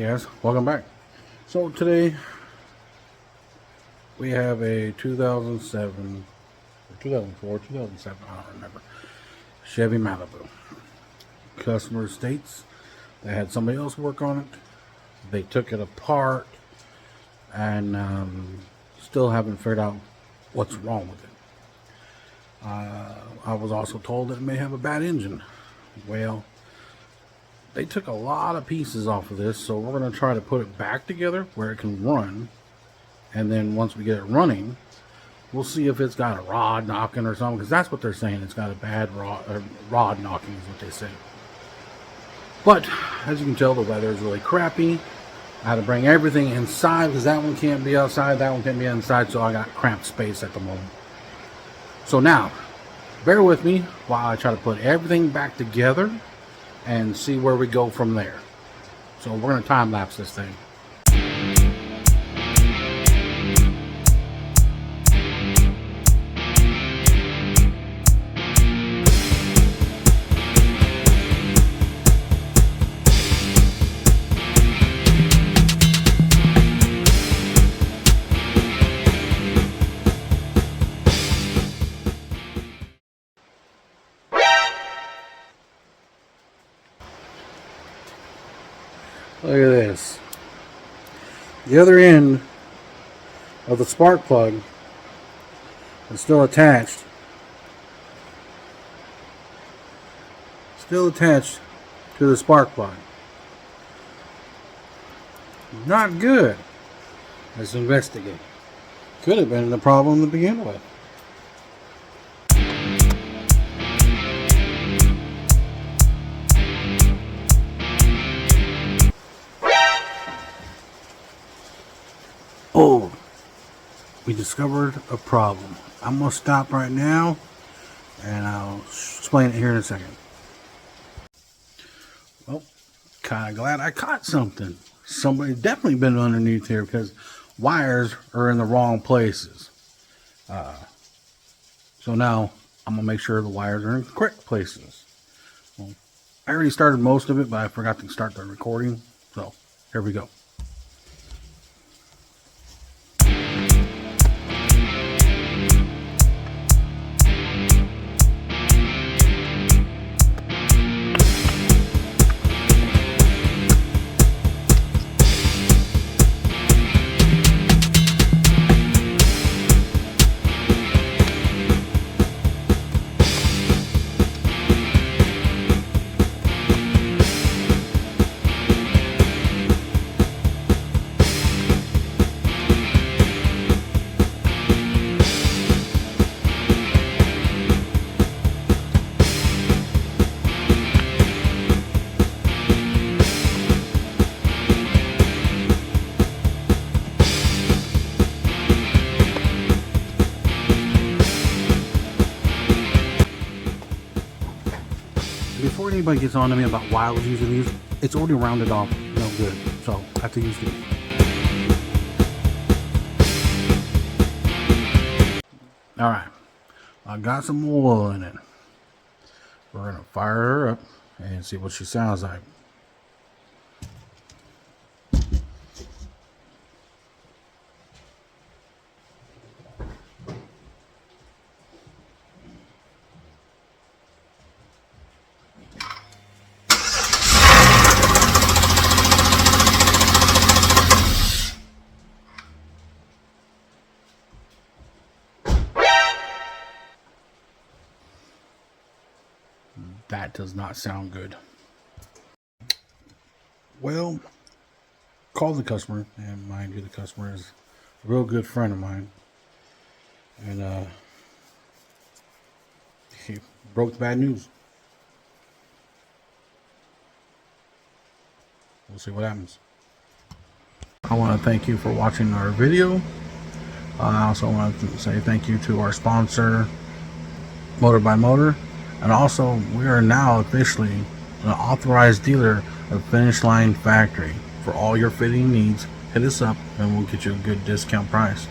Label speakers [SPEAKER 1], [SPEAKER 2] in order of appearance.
[SPEAKER 1] guys, welcome back. So today we have a 2007 or 2004, 2007, I don't remember, Chevy Malibu. Customer states they had somebody else work on it. They took it apart and still haven't figured out what's wrong with it. I was also told that it may have a bad engine. Well, they took a lot of pieces off of this, so we're going to try to put it back together where it can run. And then once we get it running, we'll see if it's got a rod knocking or something, because that's what they're saying. It's got a bad rod knocking is what they say. But as you can tell, the weather is really crappy. I had to bring everything inside because that one can't be outside, that one can't be inside, so I got cramped space at the moment. So now, bear with me while I try to put everything back together and see where we go from there. So we're going to time lapse this thing. Look at this. The other end of the spark plug is still attached. Still attached to the spark plug. Not good. Let's investigate. Could have been the problem to begin with. Oh, we discovered a problem. I'm going to stop right now and I'll explain it here in a second. Well, kind of glad I caught something. Somebody definitely been underneath here because wires are in the wrong places. So now I'm going to make sure the wires are in the correct places. Well, I already started most of it, but I forgot to start the recording. So here we go. Before anybody gets on to me about why I was using these, it's already rounded off, no good, so I have to use these. Alright, I got some oil in it. We're going to fire her up and see what she sounds like. That does not sound good. Well, called the customer, and mind you, the customer is a real good friend of mine. And he broke the bad news. We'll see what happens. I want to thank you for watching our video. I also want to say thank you to our sponsor, Motor by Motor. And also, we are now officially an authorized dealer of Finish Line Factory. For all your fitting needs, hit us up and we'll get you a good discount price.